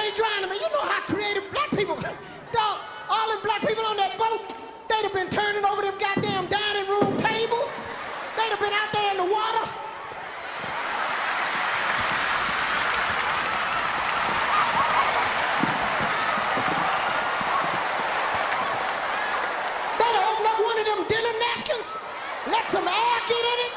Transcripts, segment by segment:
can't drown him. And you know how creative black people, dog, all them black people on that boat, they'd have been turning over them goddamn dining room tables. They'd have been out there in the water. They'd have opened up one of them dinner napkins, let some air get in it.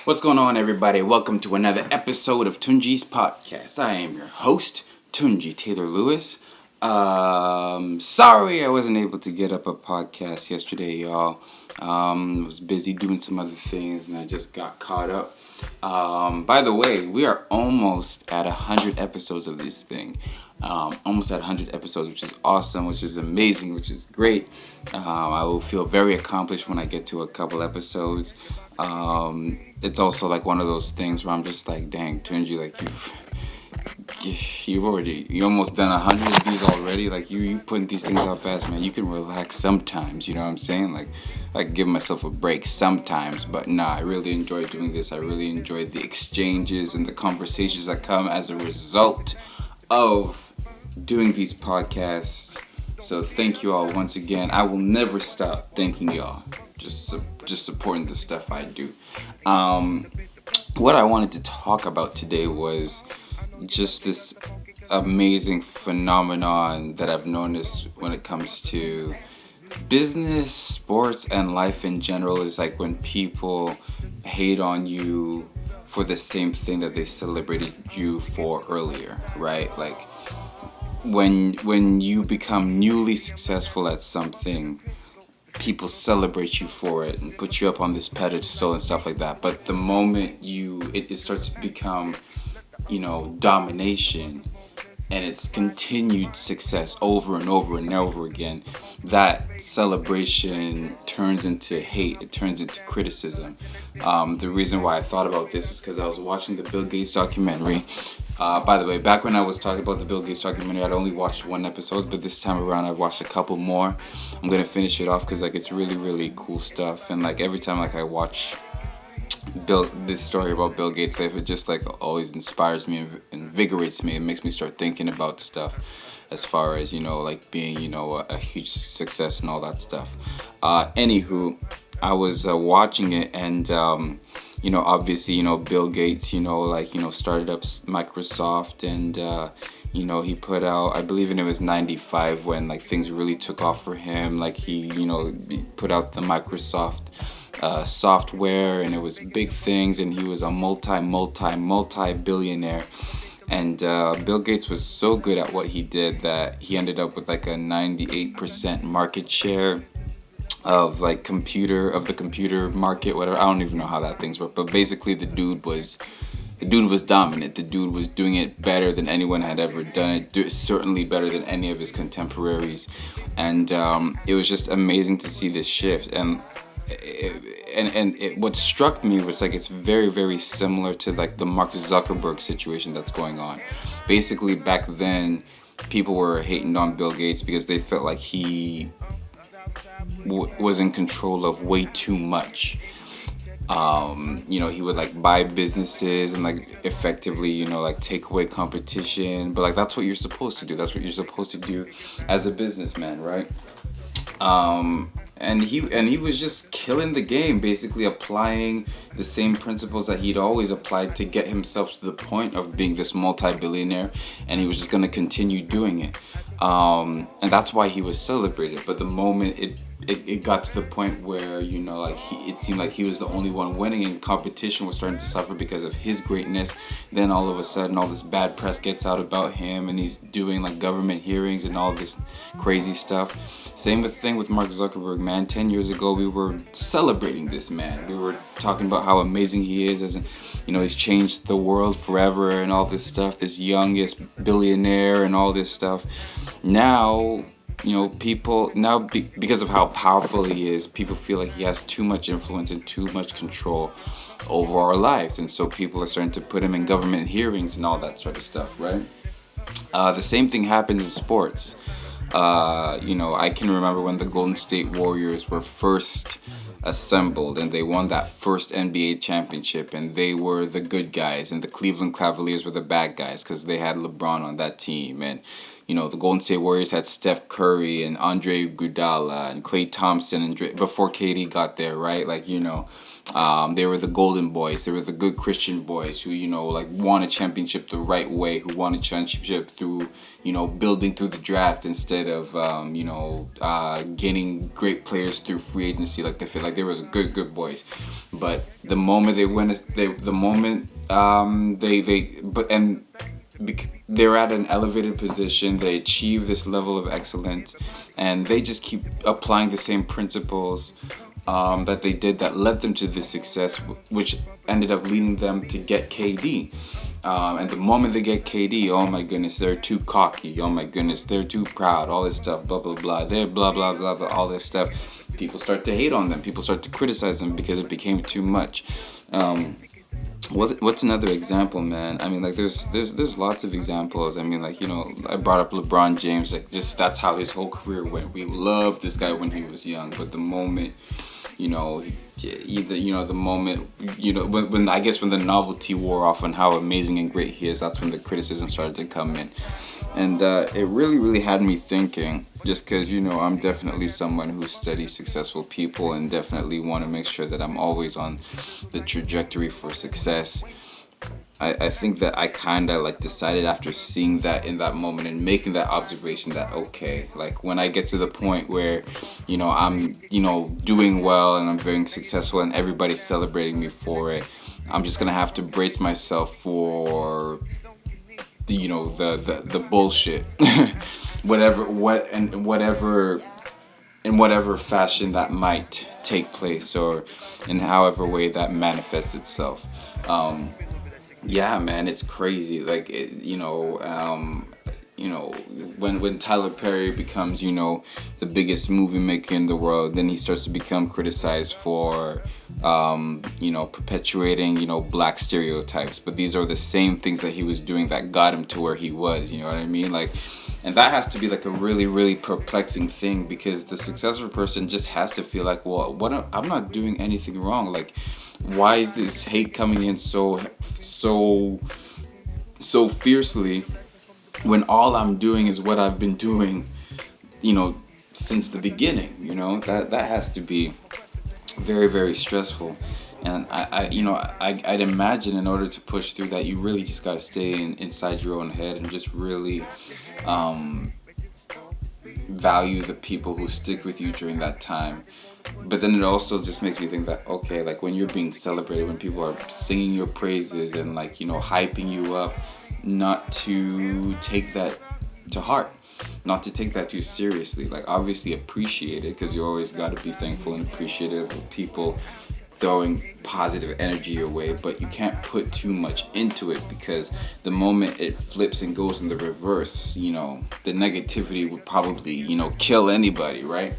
What's going on, everybody? Welcome to another episode of Tunji's podcast. I am your host, Tunji Taylor Lewis. Sorry I wasn't able to get up a podcast yesterday, y'all. I was busy doing some other things and I just got caught up. By the way, we are almost at 100 episodes of this thing. Almost at 100 episodes, which is awesome, which is amazing, which is great. I will feel very accomplished when I get to a couple episodes. It's also like one of those things where I'm just like, dang, Tunji, like you almost done 100 of these already. Like you putting these things out fast, man. You can relax sometimes, you know what I'm saying? Like I give myself a break sometimes, but nah, I really enjoy doing this. I really enjoy the exchanges and the conversations that come as a result of doing these podcasts. So thank you all once again. I will never stop thanking y'all. Just supporting the stuff I do. What I wanted to talk about today was just this amazing phenomenon that I've noticed when it comes to business, sports, and life in general. Is like when people hate on you for the same thing that they celebrated you for earlier, right? Like when you become newly successful at something, people celebrate you for it and put you up on this pedestal and stuff like that. But the moment it starts to become, domination, and it's continued success over and over and over again, that celebration turns into hate. It turns into criticism. The reason why I thought about this was because I was watching the Bill Gates documentary. By the way, back when I was talking about the Bill Gates documentary, I'd only watched one episode, but this time around I've watched a couple more. I'm gonna finish it off because it's really, really cool stuff. And every time I watch this story about Bill Gates' life, it just always inspires me and invigorates me. It makes me start thinking about stuff as far as being a huge success and all that stuff. Anywho, I was watching it and obviously Bill Gates started up Microsoft, and he put out, I believe it was 95 when things really took off for him. He put out the Microsoft software, and it was big things, and he was a multi-billionaire. And Bill Gates was so good at what he did that he ended up with a 98% market share of the computer market, whatever. I don't even know how that things work, but basically the dude was dominant. The dude was doing it better than anyone had ever done it, certainly better than any of his contemporaries. And it was just amazing to see this shift. And what struck me was it's very, very similar to the Mark Zuckerberg situation that's going on. Basically, back then, people were hating on Bill Gates because they felt like he was in control of way too much. He would buy businesses and effectively take away competition, but that's what you're supposed to do. That's what you're supposed to do as a businessman, right? And he was just killing the game, basically applying the same principles that he'd always applied to get himself to the point of being this multi-billionaire, and he was just going to continue doing it. And that's why he was celebrated. But the moment it got to the point where it seemed like he was the only one winning, and competition was starting to suffer because of his greatness, then all of a sudden all this bad press gets out about him, and he's doing government hearings and all this crazy stuff. Same thing with Mark Zuckerberg, man. 10 years ago we were celebrating this man. We were talking about how amazing he is, as he's changed the world forever and all this stuff, this youngest billionaire and all this stuff. Now people because of how powerful he is, people feel like he has too much influence and too much control over our lives, and so people are starting to put him in government hearings and all that sort of stuff, right? The same thing happens in sports. I can remember when the Golden State Warriors were first assembled and they won that first NBA championship, and they were the good guys and the Cleveland Cavaliers were the bad guys because they had LeBron on that team. And the Golden State Warriors had Steph Curry and Andre Iguodala and Klay Thompson and before KD got there, right? They were the golden boys. They were the good Christian boys who, won a championship the right way, who won a championship through, building through the draft instead of, getting great players through free agency. Like, they feel like they were the good boys. But the moment they went, they're at an elevated position, they achieve this level of excellence, and they just keep applying the same principles that they did that led them to this success, which ended up leading them to get KD. And the moment they get KD, oh my goodness, they're too cocky. Oh my goodness, they're too proud. All this stuff, blah blah blah. They're blah blah blah blah. All this stuff. People start to hate on them. People start to criticize them because it became too much. What's another example, man? I mean, like, there's lots of examples. I mean, like, I brought up LeBron James. Like, just that's how his whole career went. We loved this guy when he was young, but the moment, the moment, when I guess when the novelty wore off on how amazing and great he is, that's when the criticism started to come in. And it really, really had me thinking, just because, I'm definitely someone who studies successful people and definitely want to make sure that I'm always on the trajectory for success. I think that I kind of decided after seeing that in that moment and making that observation that, okay, like when I get to the point where, I'm, doing well and I'm very successful and everybody's celebrating me for it, I'm just going to have to brace myself for the bullshit, in whatever fashion that might take place or in however way that manifests itself. Yeah, man, it's crazy. Like, when Tyler Perry becomes, the biggest movie maker in the world, then he starts to become criticized for, perpetuating, black stereotypes. But these are the same things that he was doing that got him to where he was, you know what I mean? Like, and that has to be like a really, really perplexing thing, because the successful person just has to feel like, well, I'm not doing anything wrong. Like, why is this hate coming in so fiercely when all I'm doing is what I've been doing, since the beginning? That has to be very, very stressful. And I'd imagine in order to push through that, you really just got to stay inside your own head and just really value the people who stick with you during that time. But then it also just makes me think that, okay, like when you're being celebrated, when people are singing your praises and hyping you up, not to take that to heart, not to take that too seriously. Like, obviously appreciate it, because you always got to be thankful and appreciative of people throwing positive energy your way, but you can't put too much into it, because the moment it flips and goes in the reverse, the negativity would probably, kill anybody, right?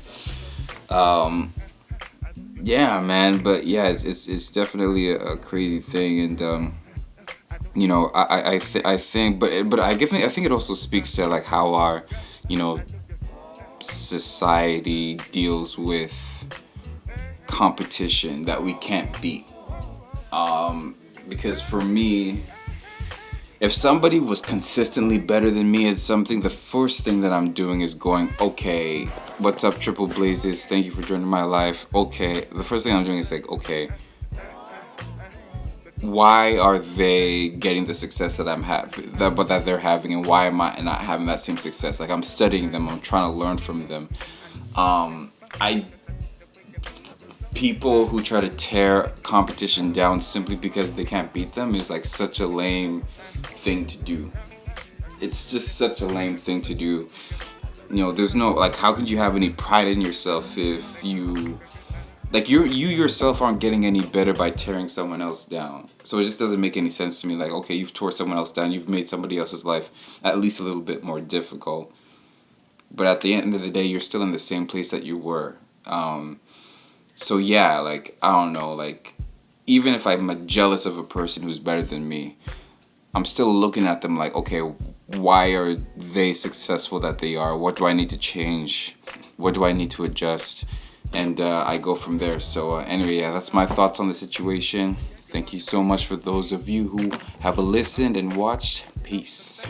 Yeah, man, but yeah, it's definitely a crazy thing, and I think, but I think it also speaks to like how our, society deals with competition that we can't beat. Because for me, if somebody was consistently better than me at something, the first thing that I'm doing is going, okay, what's up, Triple Blazes? Thank you for joining my life. Okay, the first thing I'm doing is like, okay, why are they getting the success that I'm having, that they're having, and why am I not having that same success? Like, I'm studying them, I'm trying to learn from them. People who try to tear competition down simply because they can't beat them is like such a lame thing to do. It's just such a lame thing to do. There's no, like, how could you have any pride in yourself if you yourself aren't getting any better by tearing someone else down? So it just doesn't make any sense to me. Like, okay, you've tore someone else down, you've made somebody else's life at least a little bit more difficult, but at the end of the day, you're still in the same place that you were. So yeah, like, I don't know, like, even if I'm jealous of a person who's better than me, I'm still looking at them like, okay, why are they successful that they are? What do I need to change? What do I need to adjust? And I go from there. So anyway, yeah, that's my thoughts on the situation. Thank you so much for those of you who have listened and watched. Peace.